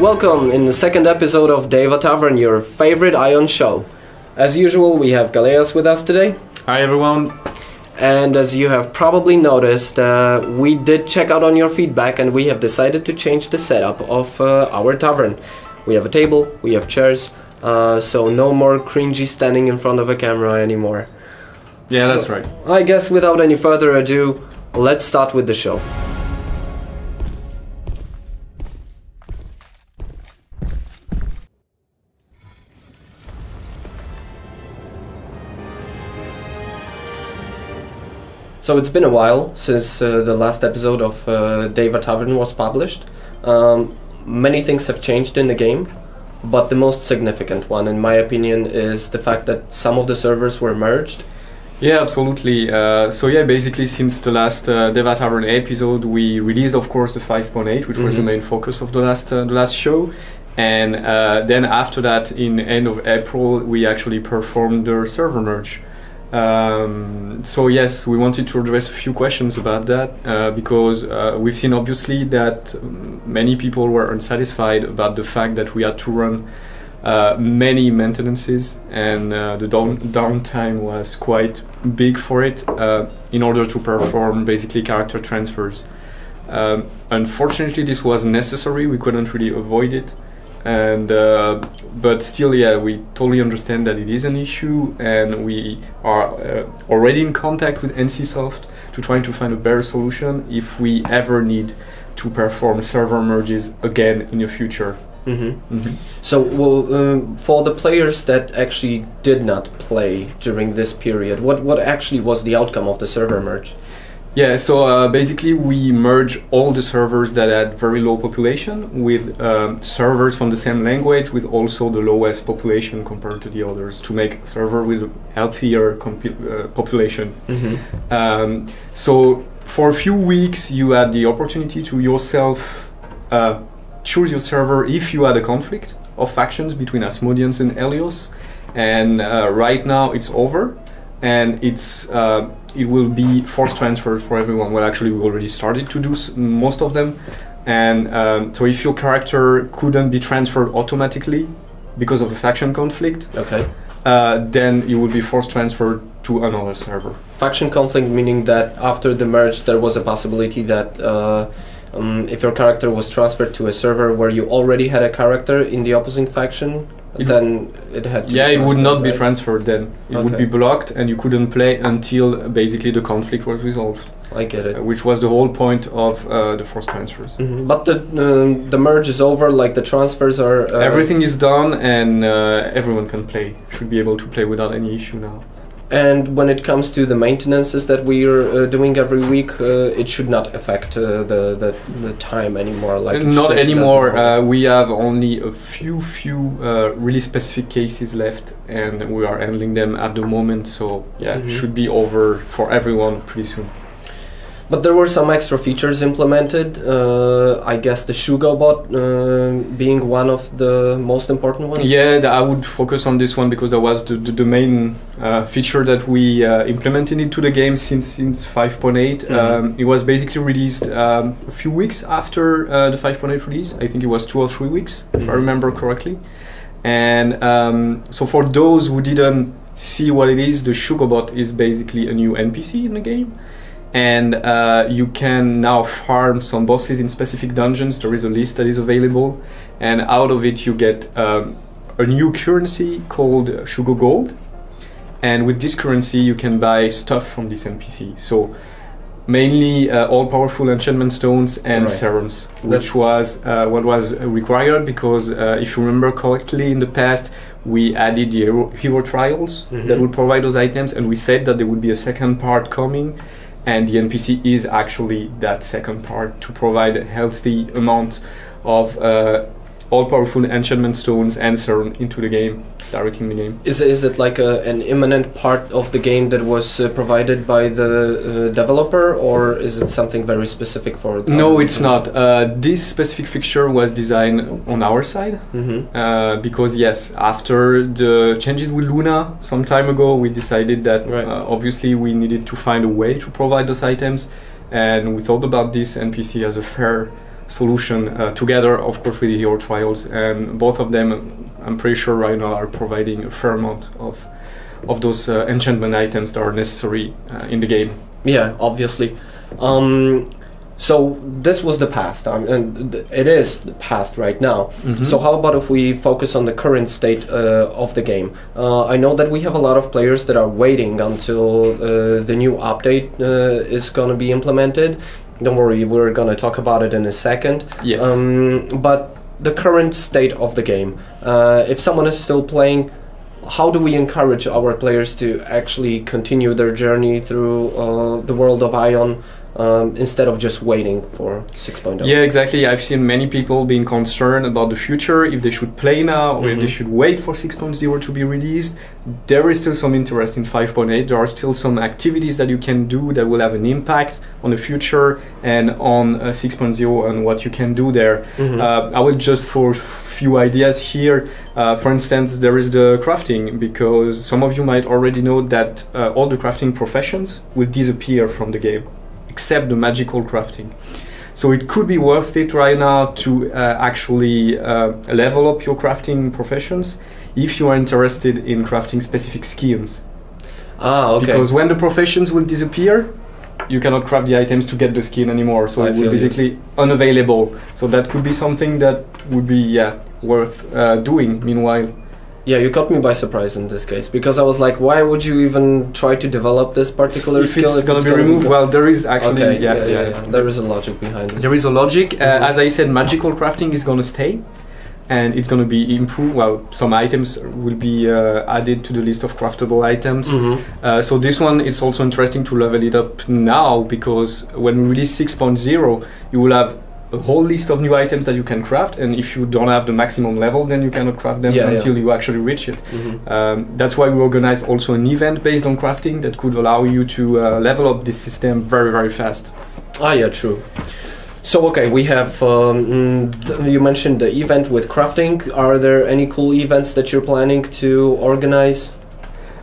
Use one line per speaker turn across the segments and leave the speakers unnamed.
Welcome in the second episode of Daeva Tavern, your favorite AION show. As usual, we have Galeas with us today.
Hi everyone.
And as you have probably noticed, we did check out on your feedback and we have decided to change the setup of our tavern. We have a table, we have chairs, so no more cringy standing in front of a camera anymore.
Yeah, that's right.
I guess without any further ado, let's start with the show. So it's been a while since the last episode of Daeva Tavern was published. Many things have changed in the game, but the most significant one, in my opinion, is the fact that some of the servers were merged.
Yeah, absolutely. So yeah, basically since the last Daeva Tavern episode, we released, of course, the 5.8, which was the main focus of the last show. And then after that, in end of April, we actually performed the server merge. So yes, we wanted to address a few questions about that because we've seen obviously that many people were unsatisfied about the fact that we had to run many maintenances and the downtime was quite big for it in order to perform basically character transfers. Unfortunately, this was necessary, we couldn't really avoid it. And but still, yeah, we totally understand that it is an issue, and we are already in contact with NCSoft to try to find a better solution if we ever need to perform server merges again in the future.
So, well, for the players that actually did not play during this period, what actually was the outcome of the server merge?
Yeah, so basically we merge all the servers that had very low population with servers from the same language with also the lowest population compared to the others to make a server with healthier population. So for a few weeks you had the opportunity to yourself choose your server if you had a conflict of factions between Asmodeans and Helios, and right now it's over. And it will be forced transfers for everyone. Well, actually, we already started to do most of them. And so if your character couldn't be transferred automatically because of a faction conflict, then you will be forced transferred to another server.
Faction conflict meaning that after the merge there was a possibility that if your character was transferred to a server where you already had a character in the opposing faction, then it had to
it would not be transferred then. It would be blocked and you couldn't play until basically the conflict was resolved.
I get it.
Which was the whole point of the forced transfers.
But the merge is over, like the transfers are...
Everything is done and everyone can play. Should be able to play without any issue now.
And when it comes to the maintenances that we are doing every week, it should not affect the time anymore. Like
not anymore. We have only a few really specific cases left, and we are handling them at the moment. So yeah, should be over for everyone pretty soon.
But there were some extra features implemented. I guess the Shugobot being one of the most important ones.
Yeah, I would focus on this one because that was the main feature that we implemented into the game since 5.8. It was basically released a few weeks after the 5.8 release. I think it was 2 or 3 weeks, if I remember correctly. And so for those who didn't see what it is, the Shugobot is basically a new NPC in the game. And you can now farm some bosses in specific dungeons. There is a list that is available, and out of it you get a new currency called Shugo Gold, and with this currency you can buy stuff from this NPC. So mainly all-powerful enchantment stones and
Right.
serums, which was what was required because if you remember correctly, in the past we added the hero trials that would provide those items, and we said that there would be a second part coming, and the NPC is actually that second part to provide a healthy amount of all-powerful enchantment stones and serum into the game, directly in the game.
Is it like an imminent part of the game that was provided by the developer, or is it something very specific for?
No, it's not. This specific fixture was designed on our side because yes, after the changes with Luna some time ago, we decided that obviously we needed to find a way to provide those items, and we thought about this NPC as a fair solution together, of course, with the hero trials, and both of them, I'm pretty sure right now, are providing a fair amount of those enchantment items that are necessary in the game.
Yeah, obviously. So this was the past, and it is the past right now. So how about if we focus on the current state of the game? I know that we have a lot of players that are waiting until the new update is going to be implemented. Don't worry, we're going to talk about it in a second.
Yes.
But the current state of the game, if someone is still playing, how do we encourage our players to actually continue their journey through the world of AION instead of just waiting for 6.0?
Yeah, exactly. I've seen many people being concerned about the future, if they should play now or if they should wait for 6.0 to be released. There is still some interest in 5.8. There are still some activities that you can do that will have an impact on the future and on 6.0 and what you can do there. I will just throw a few ideas here. For instance, there is the crafting, because some of you might already know that all the crafting professions will disappear from the game, except the magical crafting. So it could be worth it right now to actually level up your crafting professions if you are interested in crafting specific skins.
Okay.
Because when the professions will disappear, you cannot craft the items to get the skin anymore, so it will basically unavailable. So that could be something that would be worth doing meanwhile.
Yeah, you caught me by surprise in this case, because I was like, why would you even try to develop this particular skill
if it's going to be removed? Well, there is actually
there is a logic behind it.
There is a logic. As I said, magical crafting is going to stay, and it's going to be improved. Well, some items will be added to the list of craftable items. So this one, it's also interesting to level it up now, because when we release 6.0, you will have a whole list of new items that you can craft, and if you don't have the maximum level, then you cannot craft them until you actually reach it. That's why we organized also an event based on crafting that could allow you to level up this system very, very fast.
Yeah, true. So okay, we have you mentioned the event with crafting. Are there any cool events that you're planning to organize?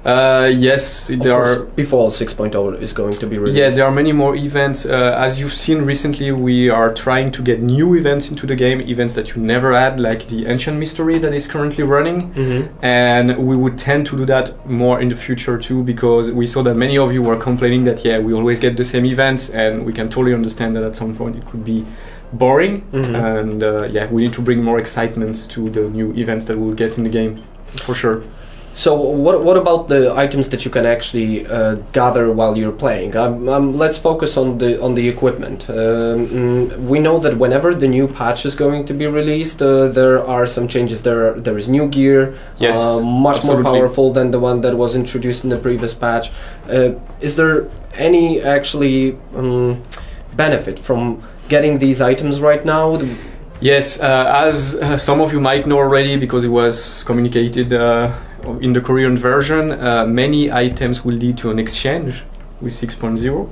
Yes, there are.
Before 6.0 is going to be released.
Yeah, there are many more events. As you've seen recently, we are trying to get new events into the game, events that you never had, like the Ancient Mystery that is currently running. And we would tend to do that more in the future too, because we saw that many of you were complaining that, we always get the same events, and we can totally understand that at some point it could be boring. And we need to bring more excitement to the new events that we'll get in the game, for sure.
So what about the items that you can actually gather while you're playing? Let's focus on the equipment. We know that whenever the new patch is going to be released, there are some changes. There is new gear, much more powerful than the one that was introduced in the previous patch. Is there any actually benefit from getting these items right now?
Yes, as some of you might know already, because it was communicated in the Korean version, many items will lead to an exchange with 6.0.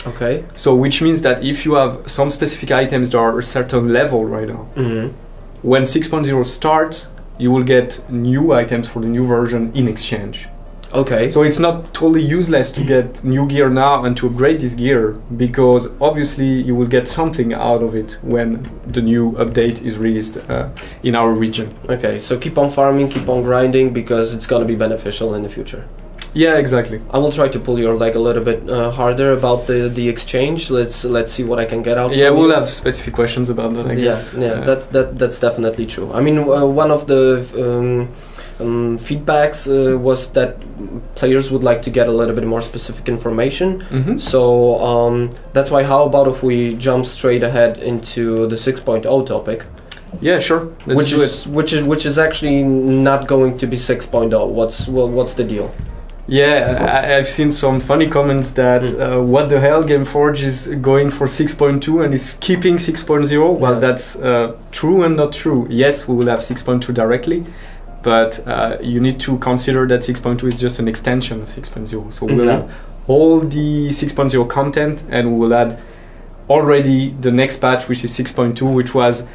Okay.
So which means that if you have some specific items that are a certain level right now, when 6.0 starts, you will get new items for the new version in exchange.
Okay.
So it's not totally useless to get new gear now and to upgrade this gear, because obviously you will get something out of it when the new update is released in our region.
Okay, so keep on farming, keep on grinding, because it's going to be beneficial in the future.
Yeah, exactly.
I will try to pull your leg a little bit harder about the exchange. Let's see what I can get out.
Yeah, we'll have specific questions about that, I guess.
Yeah, that's definitely true. I mean, one of the feedbacks was that players would like to get a little bit more specific information. So that's why, how about if we jump straight ahead into the 6.0 topic?
Yeah, sure. Let's do it.
Which is actually not going to be 6.0. What's the deal?
Yeah, I've seen some funny comments that what the hell, Gameforge is going for 6.2 and is skipping 6.0. Well, that's true and not true. Yes, we will have 6.2 directly, but you need to consider that 6.2 is just an extension of 6.0. So we'll have all the 6.0 content, and we will add already the next patch, which is 6.2, which was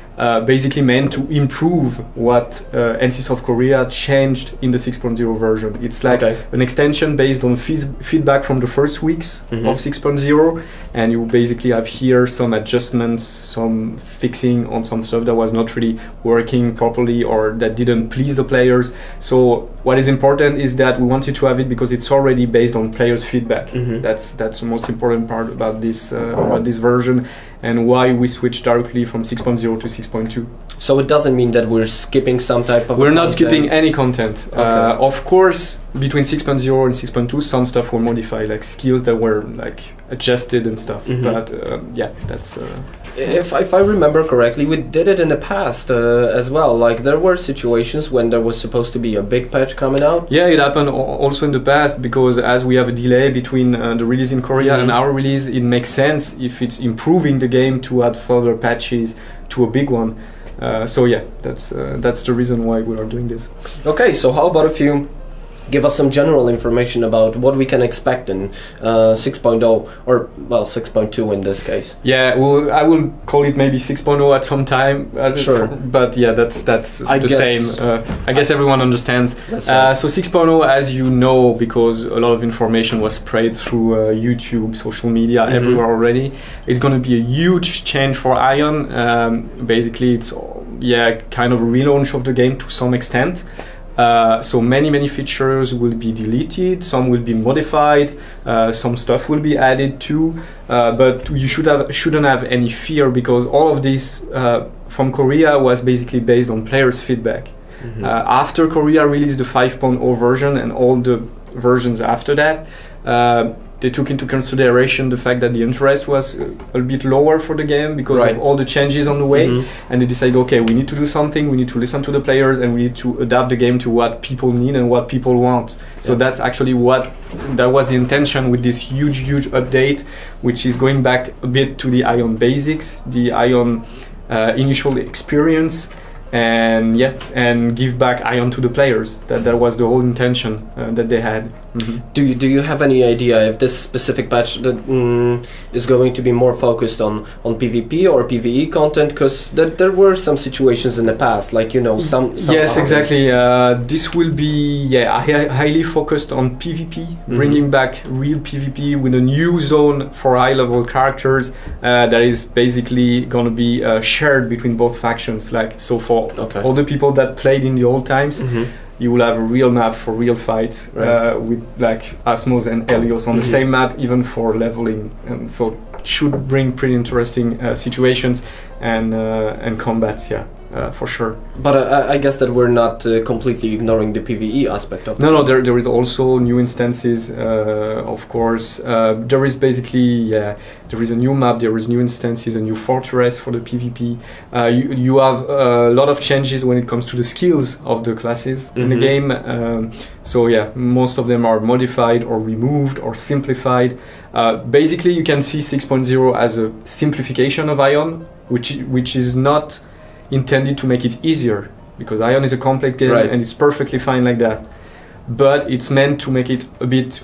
basically meant to improve what NCSoft Korea changed in the 6.0 version. It's like an extension based on feedback from the first weeks of 6.0, and you basically have here some adjustments, some fixing on some stuff that was not really working properly or that didn't please the players. So what is important is that we wanted to have it because it's already based on players' feedback. That's the most important part about this version, and why we switched directly from 6.0 to 6.2.
So it doesn't mean that we're skipping some type of
We're not skipping any content. Of course, between 6.0 and 6.2, some stuff were modified, like skills that were like adjusted and stuff. But yeah, that's...
If I remember correctly, we did it in the past as well. Like, there were situations when there was supposed to be a big patch coming out.
Yeah, it happened also in the past, because as we have a delay between the release in Korea and our release, it makes sense if it's improving the game to add further patches to a big one. So yeah, that's the reason why we are doing this.
Okay, so how about if you give us some general information about what we can expect in 6.0, or well, 6.2 in this case.
Yeah, well, I will call it maybe 6.0 at some time.
Sure.
But yeah, that's the same. I guess everyone understands.
Right.
So 6.0, as you know, because a lot of information was spread through YouTube, social media, everywhere already, it's going to be a huge change for AION. Basically, it's kind of a relaunch of the game to some extent. So many features will be deleted, some will be modified, some stuff will be added too, but you shouldn't have any fear, because all of this from Korea was basically based on players' feedback. After Korea released the 5.0 version and all the versions after that, they took into consideration the fact that the interest was a bit lower for the game because of all the changes on the way, and they decided, okay, we need to do something, we need to listen to the players, and we need to adapt the game to what people need and what people want. So that's actually that was the intention with this huge update, which is going back a bit to the AION basics, the AION initial experience, and give back AION to the players. That was the whole intention that they had.
Do you have any idea if this specific patch that is going to be more focused on PvP or PvE content? Because there were some situations in the past, like, you know, some
yes, exactly. This will be highly focused on PvP, bringing back real PvP with a new zone for high-level characters that is basically going to be shared between both factions. Like, so for all the people that played in the old times, you will have a real map for real fights with like Asmos and Helios on the same map, even for leveling, and so it should bring pretty interesting situations and combats, for sure.
But I guess that we're not completely ignoring the PvE aspect of it.
No, there is also new instances, of course. There is basically, there is a new map, there is new instances, a new fortress for the PvP. You have a lot of changes when it comes to the skills of the classes in the game. So yeah, most of them are modified or removed or simplified. Basically, you can see 6.0 as a simplification of AION, which is not intended to make it easier, because AION is a complex game and it's perfectly fine like that, but it's meant to make it a bit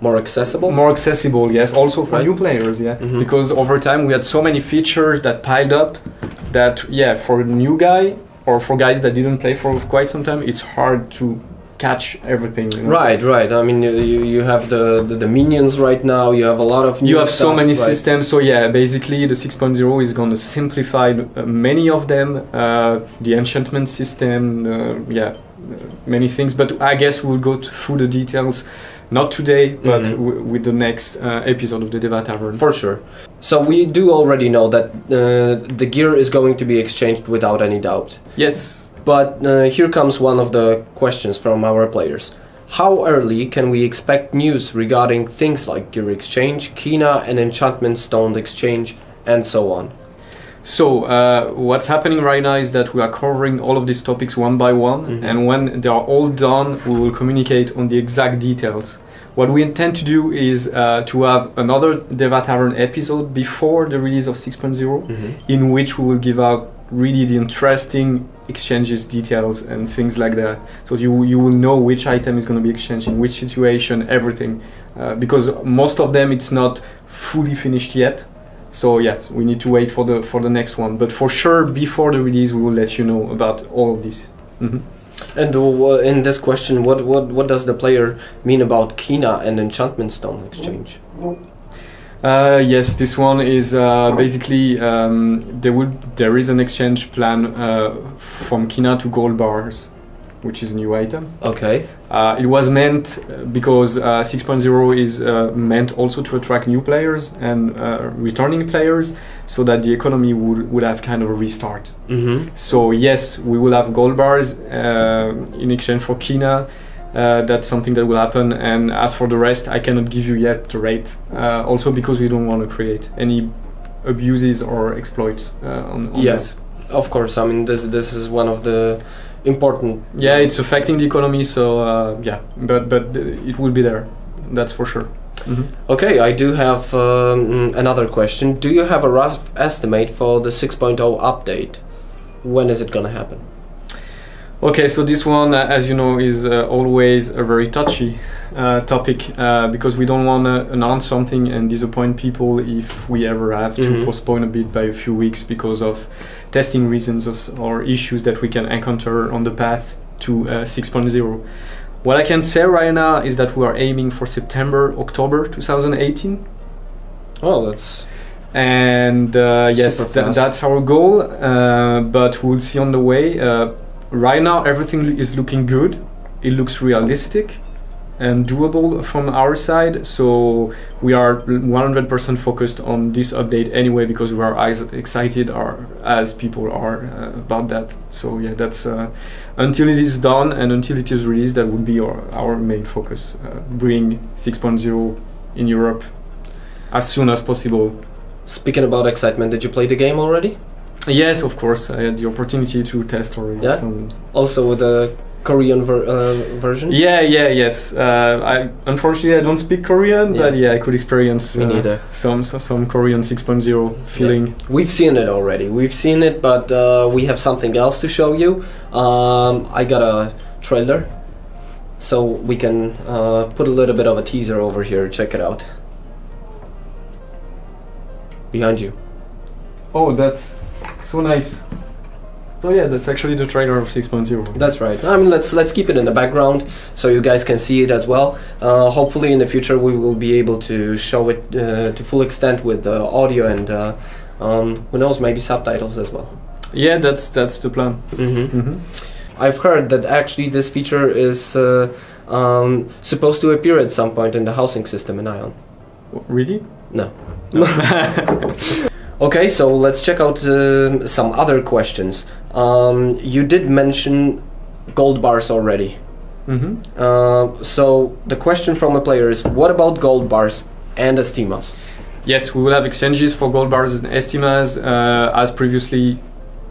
more accessible.
Yes, also for new players, because over time we had so many features that piled up that for a new guy or for guys that didn't play for quite some time, it's hard to catch everything, you know? Right.
I mean, you have the minions right now. You have a lot of new
you have
stuff,
so many systems. So yeah, basically the 6.0 is going to simplify many of them. The enchantment system, many things. But I guess we'll go through the details. Not today, but with the next episode of the Daeva Tavern.
For sure. So we do already know that the gear is going to be exchanged without any doubt.
Yes.
But here comes one of the questions from our players. How early can we expect news regarding things like Gear Exchange, Kina and Enchantment Stone Exchange, and so on?
So what's happening right now is that we are covering all of these topics one by one, and when they are all done, we will communicate on the exact details. What we intend to do is to have another Daeva Tavern episode before the release of 6.0, in which we will give out really the interesting exchanges details and things like that. So you will know which item is going to be exchanged in which situation, everything, because most of them it's not fully finished yet. So yes, we need to wait for the next one. But for sure, before the release, we will let you know about all of this.
And in this question, what does the player mean about Kina and Enchantment Stone Exchange?
Yes, this one is basically there is an exchange plan from Kina to gold bars, which is a new item.
Okay.
It was meant because 6.0 is meant also to attract new players and returning players, so that the economy would have kind of a restart. So yes, we will have gold bars in exchange for Kina. That's something that will happen. And as for the rest, I cannot give you yet the rate. Also because we don't want to create any abuses or exploits on
yes, of course. I mean, this is one of the important.
Yeah, it's affecting the economy, so yeah, but it will be there, that's for sure.
Okay, I do have another question. Do you have a rough estimate for the 6.0 update? When is it gonna happen?
Okay, so this one, as you know, is always a very touchy topic because we don't want to announce something and disappoint people if we ever have to postpone a bit by a few weeks because of testing reasons or issues that we can encounter on the path to 6.0. What I can say right now is that we are aiming for September, October 2018.
Oh, that's...
And yes, that's our goal, but we'll see on the way. Right now, everything is looking good. It looks realistic and doable from our side. So we are 100% focused on this update anyway, because we are as excited as people are about that. So yeah, that's until it is done and until it is released, that would be our main focus. Bring 6.0 in Europe as soon as possible.
Speaking about excitement, did you play the game already?
Yes, of course. I had the opportunity to test already.
Yeah? Also with the Korean version?
Yes. Unfortunately, I don't speak Korean, but yeah, I could experience
Me neither.
some Korean 6.0 feeling.
Yeah. We've seen it already. We've seen it, but we have something else to show you. I got a trailer, so we can put a little bit of a teaser over here. Check it out. Behind you.
Oh, that's so nice. So yeah, that's actually the trailer of 6.0.
That's right. I mean, let's keep it in the background so you guys can see it as well. Hopefully in the future we will be able to show it to full extent with audio and who knows, maybe subtitles as well.
Yeah, that's the plan.
I've heard that actually this feature is supposed to appear at some point in the housing system in AION.
Really?
No. Okay, so let's check out some other questions. You did mention gold bars already. So the question from a player is, what about gold bars and estimas?
Yes, we will have exchanges for gold bars and estimas as previously.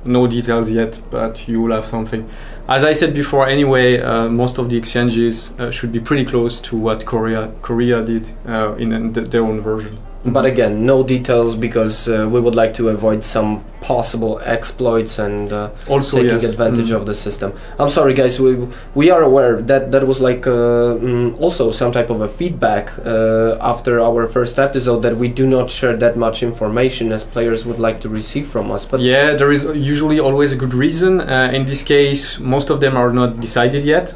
No details yet, but you will have something. As I said before anyway, most of the exchanges should be pretty close to what Korea did in their own version.
But again, no details, because we would like to avoid some possible exploits and
also
taking advantage of the system. I'm sorry guys, we are aware that that was like also some type of a feedback after our first episode, that we do not share that much information as players would like to receive from us. But
yeah, there is usually always a good reason. In this case, most of them are not decided yet.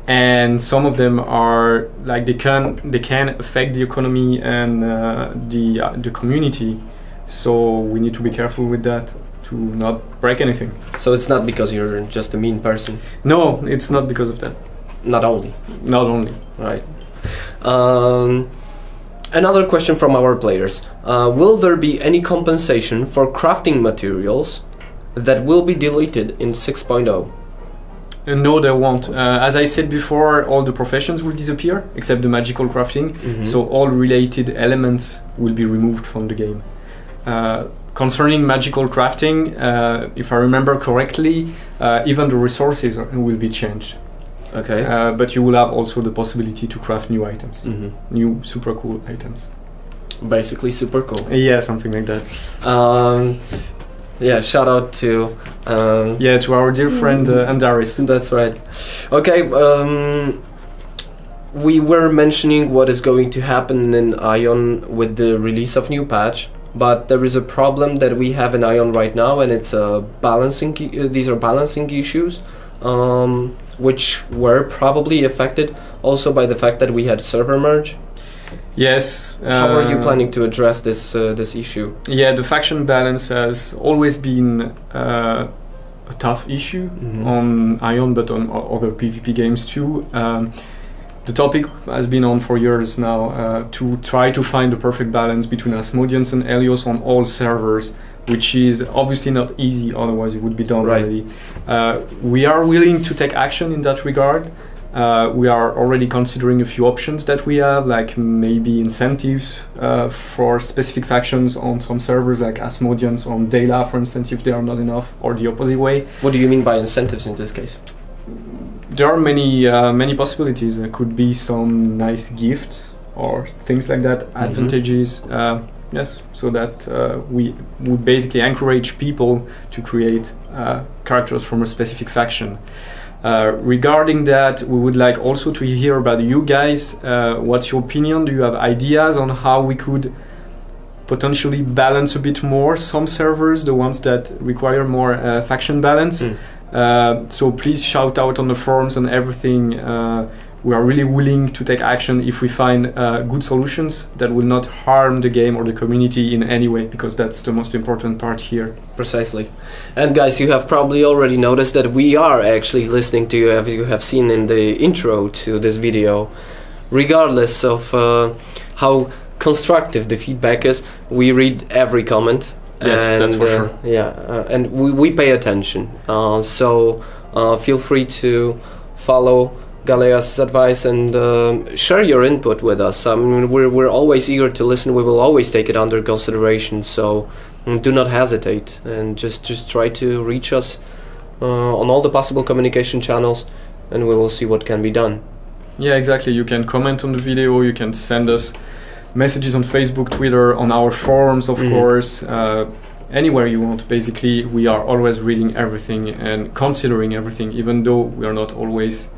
And some of them are like they can affect the economy and the community, so we need to be careful with that to not break anything.
So it's not because you're just a mean person?
No, it's not because of that.
Not only. Right. Another question from our players: will there be any compensation for crafting materials that will be deleted in 6.0?
No, there won't. As I said before, all the professions will disappear except the magical crafting. So all related elements will be removed from the game. Concerning magical crafting, if I remember correctly, even the resources will be changed.
Okay.
But you will have also the possibility to craft new items, new super cool items.
Basically super cool.
Yeah, something like that.
Yeah, shout out to
to our dear friend Andaris.
That's right. Okay, we were mentioning what is going to happen in AION with the release of new patch, but there is a problem that we have in AION right now, and it's balancing. These are balancing issues, which were probably affected also by the fact that we had server merge.
Yes.
How are you planning to address this issue?
Yeah, the faction balance has always been a tough issue on AION, but on other PvP games too. The topic has been on for years now, to try to find the perfect balance between Asmodeans and Helios on all servers, which is obviously not easy, otherwise it would be done already. We are willing to take action in that regard. We are already considering a few options that we have, like maybe incentives for specific factions on some servers, like Asmodeans on Daela, for instance, if they are not enough, or the opposite way.
What do you mean by incentives in this case?
There are many possibilities. There could be some nice gifts or things like that, advantages. Yes, so that we would basically encourage people to create characters from a specific faction. Regarding that, we would like also to hear about you guys. What's your opinion? Do you have ideas on how we could potentially balance a bit more some servers, the ones that require more faction balance? So please shout out on the forums and everything. We are really willing to take action if we find good solutions that will not harm the game or the community in any way, because that's the most important part here.
Precisely. And guys, you have probably already noticed that we are actually listening to you, as you have seen in the intro to this video. Regardless of how constructive the feedback is, we read every comment.
Yes,
and,
that's for sure.
Yeah, and we pay attention. So feel free to follow Galeas' advice and share your input with us. I mean, we're always eager to listen. We will always take it under consideration. So do not hesitate and just try to reach us on all the possible communication channels, and we will see what can be done.
Yeah, exactly. You can comment on the video. You can send us messages on Facebook, Twitter, on our forums, of course. Anywhere you want. Basically, we are always reading everything and considering everything, even though we are not always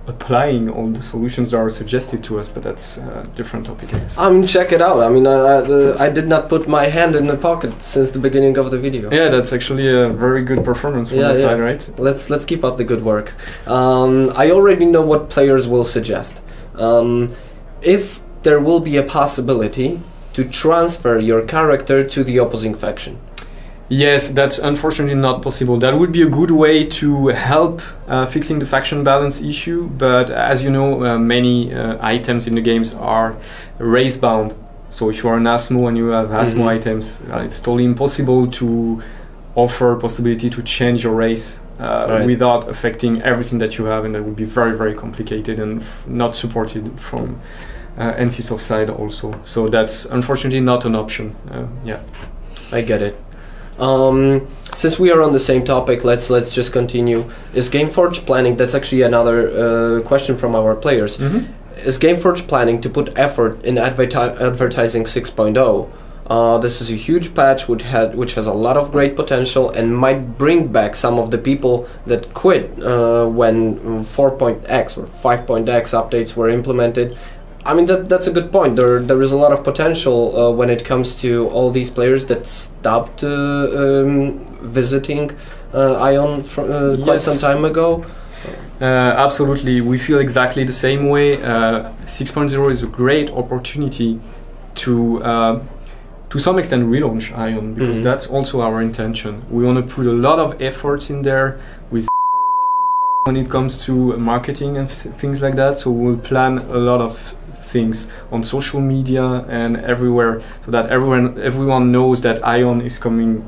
applying all the solutions that are suggested to us, but that's a different topic, I guess.
I mean, check it out. I mean, I did not put my hand in the pocket since the beginning of the video.
Yeah, that's actually a very good performance from the side, right?
Let's keep up the good work. I already know what players will suggest. If there will be a possibility to transfer your character to the opposing faction.
Yes, that's unfortunately not possible. That would be a good way to help fixing the faction balance issue, but as you know, many items in the games are race bound. So if you are an Asmo and you have Asmo items, it's totally impossible to offer possibility to change your race without affecting everything that you have, and that would be very, very complicated and not supported from NCSoft side also. So that's unfortunately not an option. Yeah,
I get it. Since we are on the same topic, let's just continue. Is Gameforge planning? That's actually another question from our players. Is Gameforge planning to put effort in advertising 6.0? This is a huge patch which has a lot of great potential and might bring back some of the people that quit when 4.x or 5.x updates were implemented. I mean, that's a good point. There is a lot of potential when it comes to all these players that stopped visiting AION quite some time ago.
Absolutely, we feel exactly the same way. 6.0 is a great opportunity to some extent relaunch AION, because that's also our intention. We want to put a lot of efforts in there with when it comes to marketing and things like that. So we'll plan a lot of things on social media and everywhere, so that everyone knows that AION is coming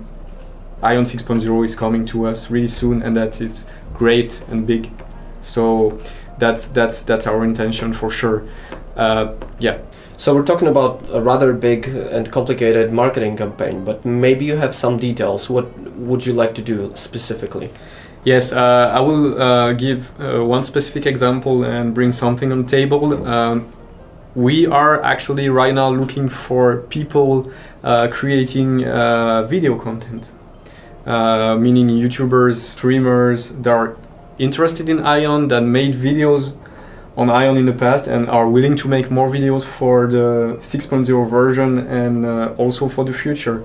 AION 6.0 is coming to us really soon, and that is great and big. So that's our intention for sure. Yeah.
So we're talking about a rather big and complicated marketing campaign, but maybe you have some details. What would you like to do specifically?
Yes, I will give one specific example and bring something on the table. We are actually right now looking for people creating video content, meaning YouTubers, streamers that are interested in AION, that made videos on AION in the past and are willing to make more videos for the 6.0 version and also for the future.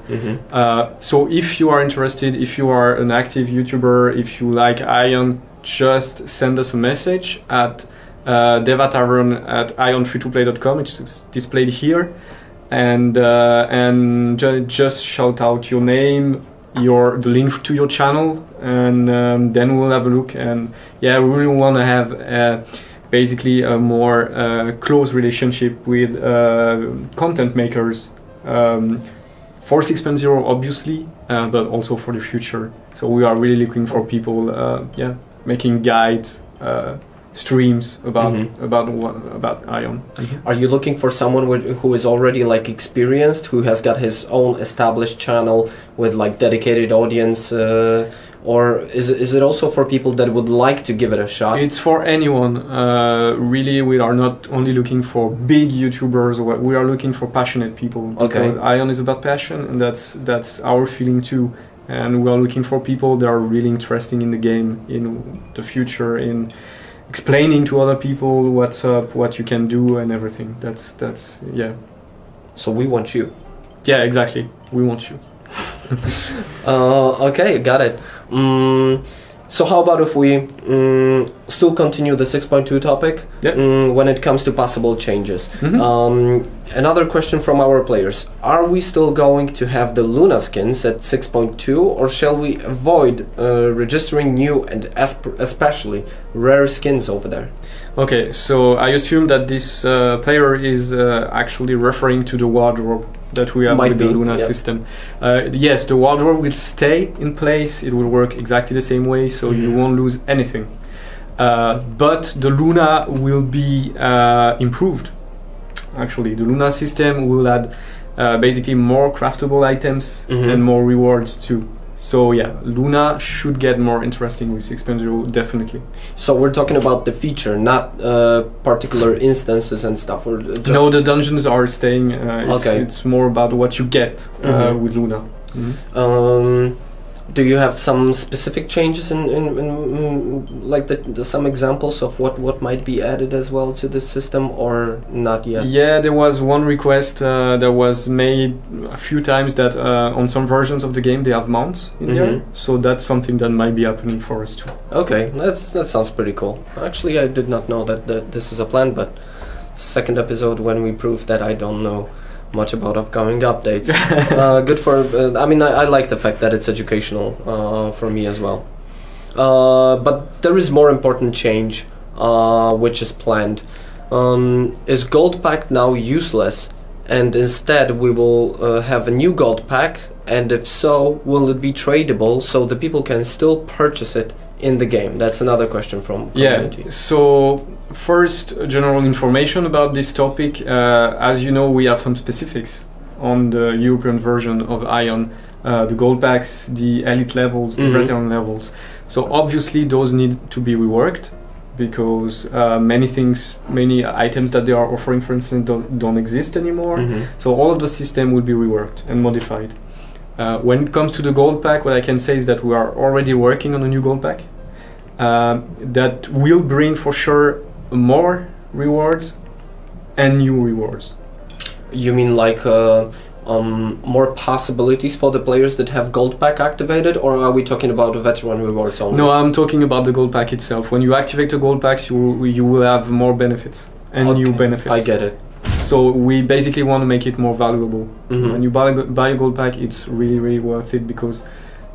So if you are interested, if you are an active YouTuber, if you like AION, just send us a message at Daeva Tavern at AION3toplay.com. It's displayed here, and just shout out your name, the link to your channel, and then we'll have a look. And yeah, we really want to have basically a more close relationship with content makers for 6.0 obviously, but also for the future. So we are really looking for people making guides, streams about AION.
Are you looking for someone who is already like experienced, who has got his own established channel with like dedicated audience, or is it also for people that would like to give it a shot?
It's for anyone. Really, we are not only looking for big YouTubers. We are looking for passionate people, because AION is about passion, and that's our feeling too. And we are looking for people that are really interested in the game, in the future, in explaining to other people what's up, what you can do, and everything. That's yeah.
So we want you.
Yeah, exactly. We want you.
Okay, got it. So how about if we still continue the 6.2 topic when it comes to possible changes? Another question from our players: are we still going to have the Luna skins at 6.2, or shall we avoid registering new and especially rare skins over there? Okay,
so I assume that this player is actually referring to the wardrobe that we have with the Lunar system. Yes, the wardrobe will stay in place. It will work exactly the same way, so you won't lose anything. But the Luna will be improved. Actually, the Lunar system will add basically more craftable items and more rewards too. So yeah, Luna should get more interesting with 6.0, definitely.
So we're talking about the feature, not particular instances and stuff.
No, the dungeons are staying. It's more about what you get with Luna.
Do you have some specific changes in like some examples of what might be added as well to the system, or not yet?
Yeah, there was one request that was made a few times that on some versions of the game they have mounts in there, so that's something that might be happening for us too.
Okay, that sounds pretty cool. Actually, I did not know that this is a plan, but second episode when we proved that I don't know much about upcoming updates. Good for. I mean, I like the fact that it's educational for me as well. But there is more important change, which is planned. Is Gold Pack now useless, and instead we will have a new Gold Pack? And if so, will it be tradable so the people can still purchase it in the game? That's another question from community.
Yeah. So first, general information about this topic. As you know, we have some specifics on the European version of AION, the gold packs, the elite levels, the veteran levels. So obviously those need to be reworked, because many items that they are offering, for instance, don't exist anymore. So all of the system will be reworked and modified. When it comes to the gold pack, what I can say is that we are already working on a new gold pack that will bring for sure more rewards and new rewards.
You mean like more possibilities for the players that have gold pack activated, or are we talking about the veteran rewards only?
No, I'm talking about the gold pack itself. When you activate the gold packs, you will have more benefits and new benefits.
I get it.
So we basically want to make it more valuable. When you buy a gold pack, it's really worth it, because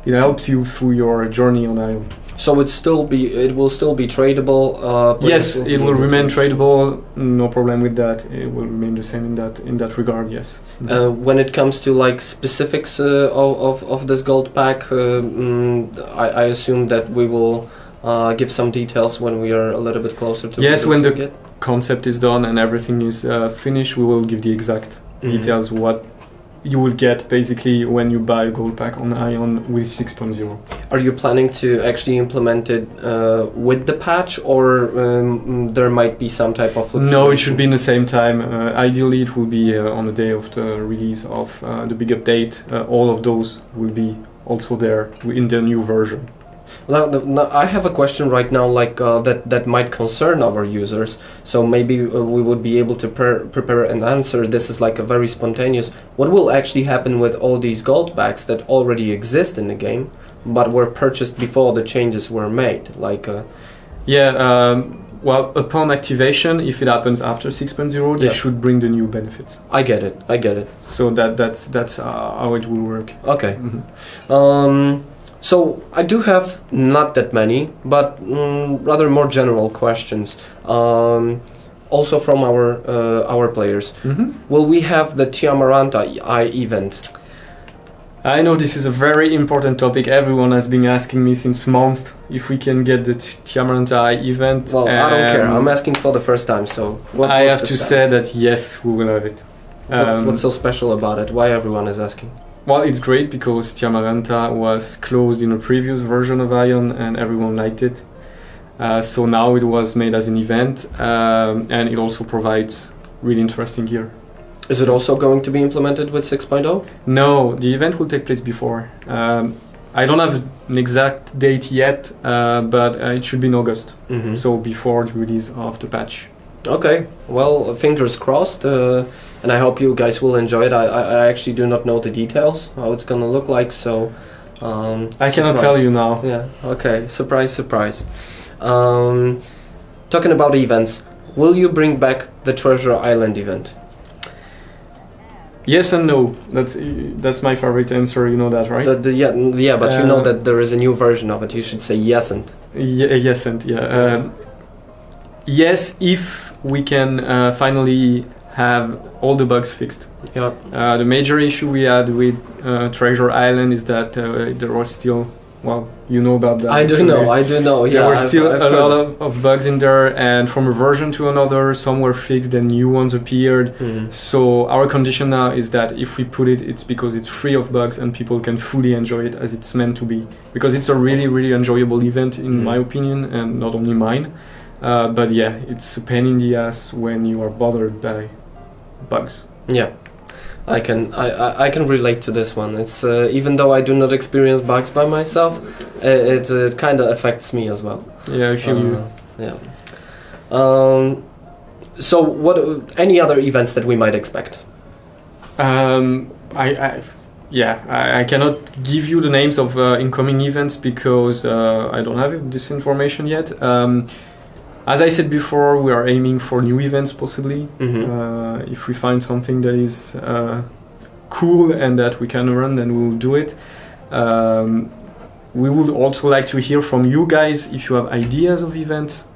it helps you through your journey on AION.
So it will still be tradable.
Yes, it will remain tradable. No problem with that. It will remain the same in that regard. Yes.
When it comes to like specifics of this gold pack, I assume that we will give some details when we are a little bit closer to.
Yes, when the concept is done and everything is finished, we will give the exact details what you will get basically when you buy a gold pack on AION with 6.0.
Are you planning to actually implement it with the patch, or there might be some type of fluctuation?
No, it should be in the same time. Ideally, it will be on the day of the release of the big update. All of those will be also there in the new version.
Now, I have a question right now, like that might concern our users. So maybe we would be able to prepare an answer. This is like a very spontaneous. What will actually happen with all these gold packs that already exist in the game, but were purchased before the changes were made? Like,
well, upon activation, if it happens after 6.0, they should bring the new benefits.
I get it. I get it.
So that's how it will work.
Okay. So I do have not that many, but rather more general questions. Also from our players. Will we have the Tiamaranta Eye event?
I know this is a very important topic. Everyone has been asking me since months if we can get the Tiamaranta Eye event.
Well, I don't care. I'm asking for the first time, so
I have to say that yes, we will have it.
What's so special about it? Why everyone is asking?
Well, it's great because Tiamaranta was closed in a previous version of AION and everyone liked it. So now it was made as an event and it also provides really interesting gear.
Is it also going to be implemented with 6.0?
No, the event will take place before. I don't have an exact date yet, but it should be in August. So before the release of the patch. Okay,
well, fingers crossed. And I hope you guys will enjoy it. I actually do not know the details, how it's gonna look like, so...
I cannot tell you now.
Yeah, okay, surprise, surprise. Talking about events, will you bring back the Treasure Island event?
Yes and no. That's my favorite answer, you know that, right?
Yeah, but you know that there is a new version of it. You should say yes and.
Yes and, yeah. Yes, if we can finally have all the bugs fixed.
Yeah.
The major issue we had with Treasure Island is that there was still, well, you know about that.
I do know. Yeah,
there were still a lot of bugs in there, and from a version to another, some were fixed and new ones appeared. So our condition now is that if we put it, it's because it's free of bugs and people can fully enjoy it as it's meant to be. Because it's a really, really enjoyable event in my opinion, and not only mine. But yeah, it's a pain in the ass when you are bothered by bugs.
Yeah, I can relate to this one. It's even though I do not experience bugs by myself, it kind of affects me as well.
Yeah, I feel you.
Yeah. So what any other events that we might expect?
I cannot give you the names of incoming events because I don't have this information yet. As I said before, we are aiming for new events possibly. If we find something that is cool and that we can run, then we will do it. We would also like to hear from you guys if you have ideas of events.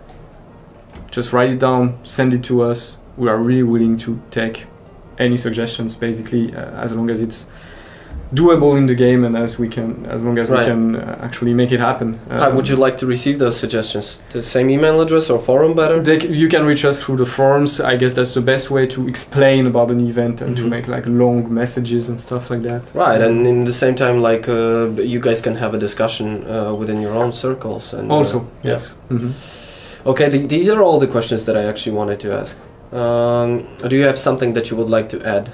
Just write it down, send it to us. We are really willing to take any suggestions, basically, as long as it's doable in the game and as long as we can actually make it happen.
How would you like to receive those suggestions? The same email address or forum better?
You can reach us through the forums. I guess that's the best way to explain about an event and to make like long messages and stuff like that.
Right, and in the same time, like you guys can have a discussion within your own circles. And
also, yes.
Okay, these are all the questions that I actually wanted to ask. Do you have something that you would like to add?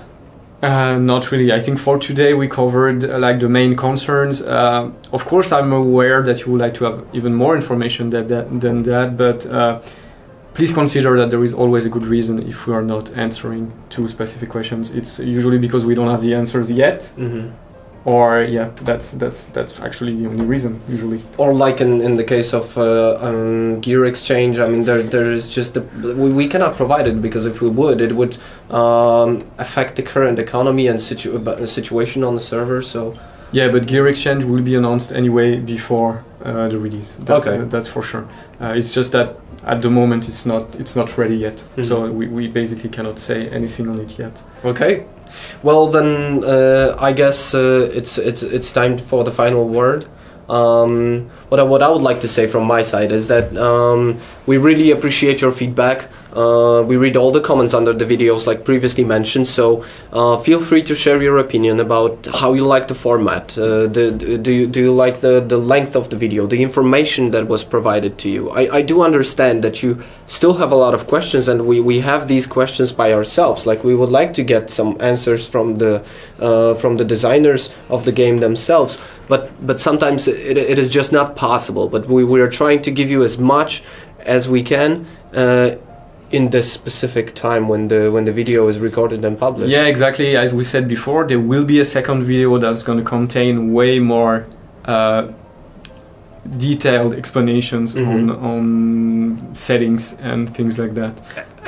Not really. I think for today we covered like the main concerns. Of course, I'm aware that you would like to have even more information than that, but please consider that there is always a good reason if we are not answering two specific questions. It's usually because we don't have the answers yet. Or yeah, that's actually the only reason usually. Or
like in the case of gear exchange, I mean there is just we cannot provide it because if we would, it would affect the current economy and situation on the server. So
yeah, but gear exchange will be announced anyway before the release. That's for sure. It's just that at the moment it's not ready yet, so we basically cannot say anything on it yet.
Okay. Well then, I guess it's time for the final word. What I would like to say from my side is that we really appreciate your feedback. We read all the comments under the videos like previously mentioned, so feel free to share your opinion about how you like the format. Do you like the length of the video, the information that was provided to you? I do understand that you still have a lot of questions, and we have these questions by ourselves. Like, we would like to get some answers from the designers of the game themselves, but sometimes it is just not possible. But we are trying to give you as much as we can in this specific time when the video is recorded and published.
Yeah, exactly. As we said before, there will be a second video that's going to contain way more detailed explanations on settings and things like that.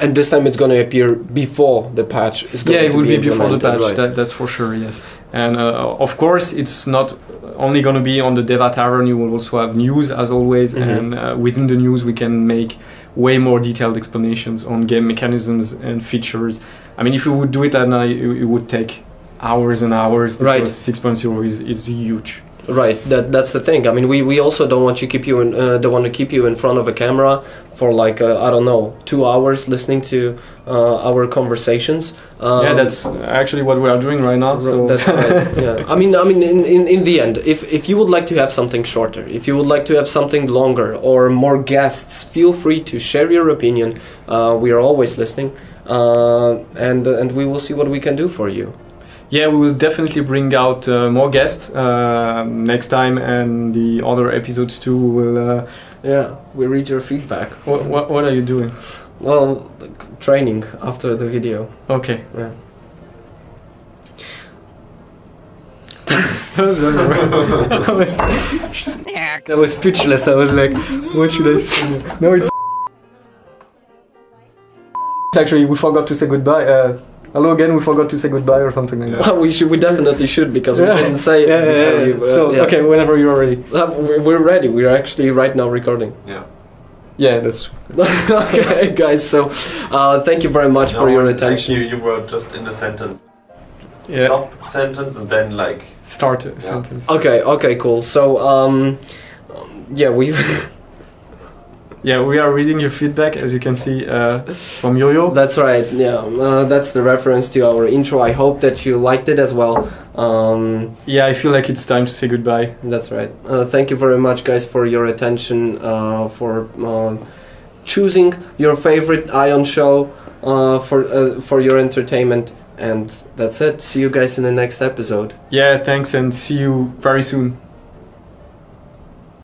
And
this time it's going to appear before the patch is going to be implemented.
Yeah, it will be before the patch, right. That's for sure, yes. And of course, it's not only going to be on the Daeva Tavern, you will also have news as always, and within the news we can make way more detailed explanations on game mechanisms and features. I mean, if you would do it at night, it would take hours and hours, because 6.0 is huge.
Right, that's the thing. I mean, we also don't want to keep you in front of a camera for like I don't know, 2 hours listening to our conversations.
Yeah, that's actually what we are doing right now. So
that's right. Yeah, I mean, in the end, if you would like to have something shorter, if you would like to have something longer or more guests, feel free to share your opinion. We are always listening, and we will see what we can do for you.
Yeah, we will definitely bring out more guests next time, and the other episodes too will...
yeah, we read your feedback.
What are you doing?
Well, training after the video.
Okay.
Yeah.
I was speechless. I was like, what should I say? No, it's... Actually, we forgot to say goodbye. Hello again, we forgot to say goodbye or something like that.
We definitely should, because we didn't say it before.
So, okay, whenever you're ready.
We're ready, we're actually right now recording.
Yeah.
Yeah, that's
okay, guys, so thank you very much for your attention.
You were just in the sentence.
Yeah.
Stop sentence and then like...
Start a sentence.
Okay, cool. So, yeah, we've...
Yeah, we are reading your feedback, as you can see, from Jojo.
That's right, yeah. That's the reference to our intro. I hope that you liked it as well.
Yeah, I feel like it's time to say goodbye.
That's right. Thank you very much, guys, for your attention, for choosing your favorite AION show for your entertainment. And that's it. See you guys in the next episode.
Yeah, thanks, and see you very soon.